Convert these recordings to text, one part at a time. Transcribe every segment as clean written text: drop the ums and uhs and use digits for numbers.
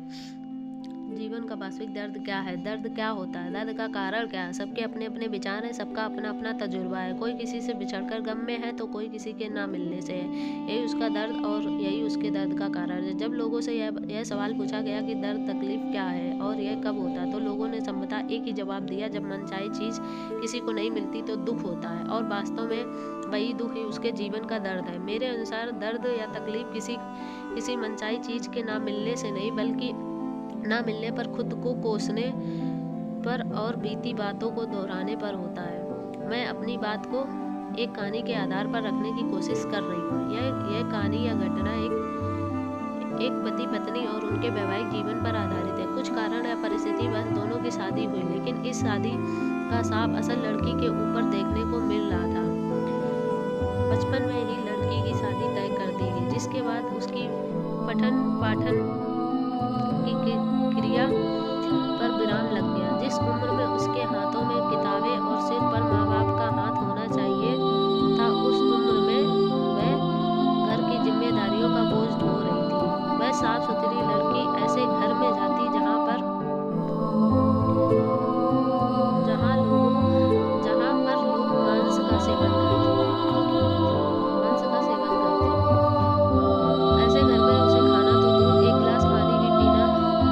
जीवन का वास्तविक दर्द क्या है, दर्द क्या होता है, दर्द का कारण क्या है। सबके अपने अपने विचार हैं, सबका अपना अपना तजुर्बा है। कोई किसी से बिछड़कर गम में है तो कोई किसी के ना मिलने से है। यही उसका दर्द और यही उसके दर्द का कारण है। जब लोगों से यह सवाल पूछा गया कि दर्द तकलीफ क्या है और यह कब होता है, तो लोगों ने संभवतः एक ही जवाब दिया, जब मनचाही चीज़ किसी को नहीं मिलती तो दुख होता है। और वास्तव में वही दुख ही उसके जीवन का दर्द है। मेरे अनुसार दर्द या तकलीफ किसी मनचाही चीज़ के ना मिलने से नहीं, बल्कि ना मिलने पर खुद को कोसने पर और बीती बातों को दोहराने पर होता है। मैं अपनी बात को एक कहानी के आधार पर रखने की कोशिश कर रही हूँ। यह कहानी या घटना एक पति पत्नी और उनके वैवाहिक जीवन पर आधारित है। कुछ कारण या परिस्थिति बस दोनों की शादी हुई, लेकिन इस शादी का साफ असल लड़की के ऊपर देखने को मिल रहा था। बचपन में ही लड़की की शादी तय कर दी गई, जिसके बाद उसकी पठन पाठन की क्रिया पर विराम लग गया। जिस उम्र में उसके हाथों में किताबें और सिर पर माँ बाप का हाथ होना चाहिए था, उस उम्र में वह घर की जिम्मेदारियों का बोझ ढो रही थी। वह साफ सुथरी लड़की ऐसे घर में जाती जहाँ पर लोग मांस का सेवन करते। ऐसे घर में उसे खाना तो दूर, एक गिलास पानी भी पीना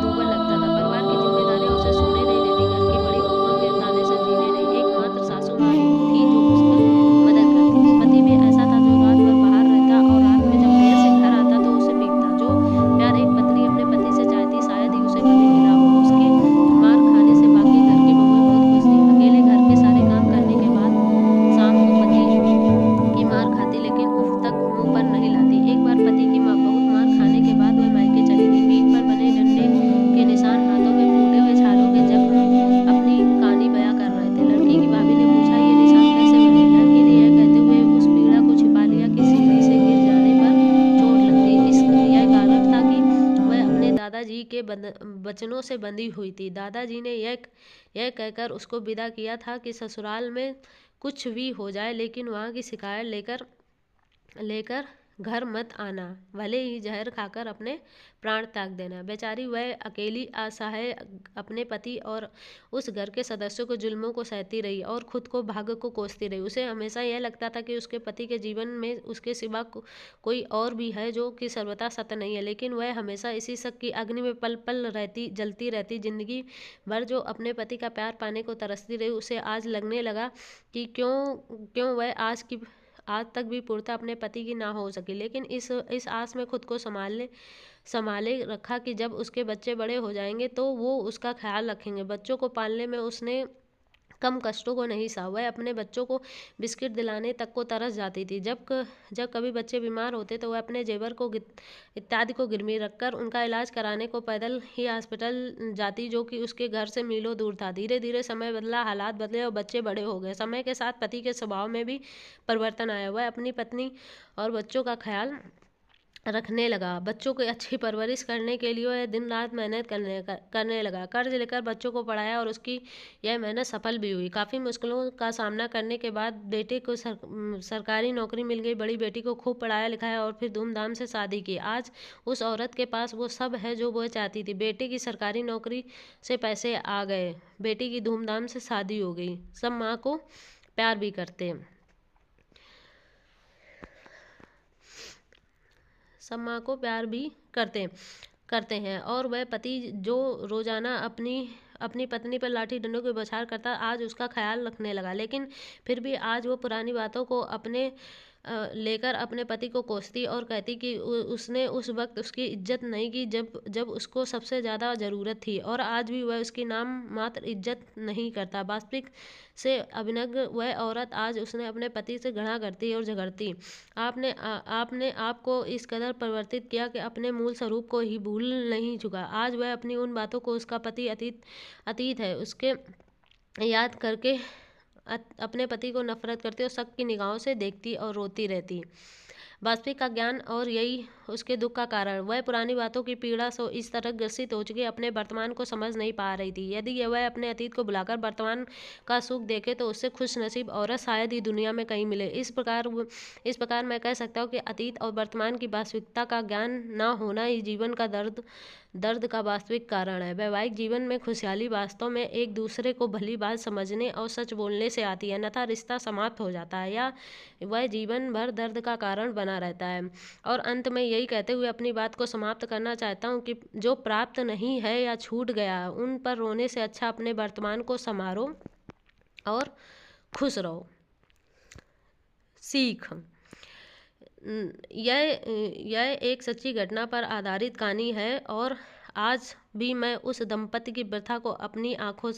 दूभर लगता था। परिवार की जिम्मेदारियां उसे सोने नहीं देती, घर की बड़ी बहुओं के ताने से जीने नहीं। एकमात्र सासू माँ थी जो उसकी मदद करती थी। पति भी ऐसा था जो रात भर बाहर रहता और रात में जब देर से घर आता तो उसे पीटता। जो प्यार एक पत्नी अपने पति से चाहती, शायद ही उसे कभी मिला हो। उसके मार खाने से बाकी घर की बहुएं बहुत खुश थी। अकेले घर के सारे काम करने के बाद शाम को पति की मार खाती, लेकिन उफ तक मुंह पर नहीं लाती। एक बार पति की बहुत मार खाने के बाद वह मायके चली गई। पीठ पर बने डंडे के निशान, हाथों में फूटे हुए छालों के जख्म अपनी कहानी बयां कर रहे थे। लड़की की भाभी ने पूछा, ये निशान कैसे बने? लड़की ने यह कहते हुए उस पीड़ा को छिपा लिया कि सीढ़ी से गिर जाने पर चोट लगती। यह कारण था कि वह अपने दादाजी के वचनों से बंधी हुई थी। दादाजी ने यह कहकर उसको विदा किया था कि ससुराल में कुछ भी हो जाए, लेकिन वहाँ की शिकायत लेकर घर मत आना, भले ही जहर खाकर अपने प्राण त्याग देना। बेचारी वह अकेली असहाय अपने पति और उस घर के सदस्यों के जुल्मों को सहती रही और खुद को भाग्य को कोसती रही। उसे हमेशा यह लगता था कि उसके पति के जीवन में उसके सिवा कोई और भी है, जो कि सर्वथा सत्य नहीं है। लेकिन वह हमेशा इसी शक की अग्नि में पल पल जलती रहती। जिंदगी भर जो अपने पति का प्यार पाने को तरसती रही, उसे आज लगने लगा कि क्यों वह आज तक भी पूर्णतः अपने पति की ना हो सकी। लेकिन इस आस में खुद को संभाले रखा कि जब उसके बच्चे बड़े हो जाएंगे तो वो उसका ख्याल रखेंगे। बच्चों को पालने में उसने कम कष्टों को नहीं सहा। वह अपने बच्चों को बिस्किट दिलाने तक को तरस जाती थी। जब कभी बच्चे बीमार होते तो वह अपने जेवर को इत्यादि को गिरवी रखकर उनका इलाज कराने को पैदल ही हॉस्पिटल जाती, जो कि उसके घर से मीलों दूर था। धीरे धीरे समय बदला, हालात बदले और बच्चे बड़े हो गए। समय के साथ पति के स्वभाव में भी परिवर्तन आया। वह अपनी पत्नी और बच्चों का ख्याल रखने लगा। बच्चों की अच्छी परवरिश करने के लिए वह दिन रात मेहनत करने लगा। कर्ज लेकर बच्चों को पढ़ाया और उसकी यह मेहनत सफल भी हुई। काफ़ी मुश्किलों का सामना करने के बाद बेटे को सरकारी नौकरी मिल गई। बड़ी बेटी को खूब पढ़ाया लिखाया और फिर धूमधाम से शादी की। आज उस औरत के पास वो सब है जो वह चाहती थी। बेटे की सरकारी नौकरी से पैसे आ गए, बेटी की धूमधाम से शादी हो गई। सब माँ को प्यार भी करते करते हैं और वह पति जो रोजाना अपनी पत्नी पर लाठी डंडों की बौछार करता, आज उसका ख्याल रखने लगा। लेकिन फिर भी आज वो पुरानी बातों को लेकर अपने पति को कोसती और कहती कि उसने उस वक्त उसकी इज्जत नहीं की जब उसको सबसे ज़्यादा ज़रूरत थी, और आज भी वह उसकी नाम मात्र इज्जत नहीं करता। वास्तविक से अभिनव वह औरत आज उसने अपने पति से घृणा करती और झगड़ती। आपने आपको इस कदर परिवर्तित किया कि अपने मूल स्वरूप को ही भूल नहीं चुका। आज वह अपनी उन बातों को उसका पति अतीत है उसके याद करके अपने पति को नफरत करती और शक की निगाहों से देखती और रोती रहती। वास्तविक का ज्ञान और यही उसके दुख का कारण। वह पुरानी बातों की पीड़ा से इस तरह ग्रसित हो चुकी अपने वर्तमान को समझ नहीं पा रही थी। यदि वह अपने अतीत को भुलाकर वर्तमान का सुख देखे तो उससे खुश नसीब औरत शायद ही दुनिया में कहीं मिले। इस प्रकार मैं कह सकता हूँ कि अतीत और वर्तमान की वास्तविकता का ज्ञान न होना ही जीवन का दर्द दर्द का वास्तविक कारण है। वैवाहिक जीवन में खुशहाली वास्तव में एक दूसरे को भली बात समझने और सच बोलने से आती है, अन्यथा रिश्ता समाप्त हो जाता है या वह जीवन भर दर्द का कारण बना रहता है। और अंत में यही कहते हुए अपनी बात को समाप्त करना चाहता हूँ कि जो प्राप्त नहीं है या छूट गया है, उन पर रोने से अच्छा अपने वर्तमान को संवारो और खुश रहो। सीख। यह एक सच्ची घटना पर आधारित कहानी है और आज भी मैं उस दंपति की व्यथा को अपनी आंखों से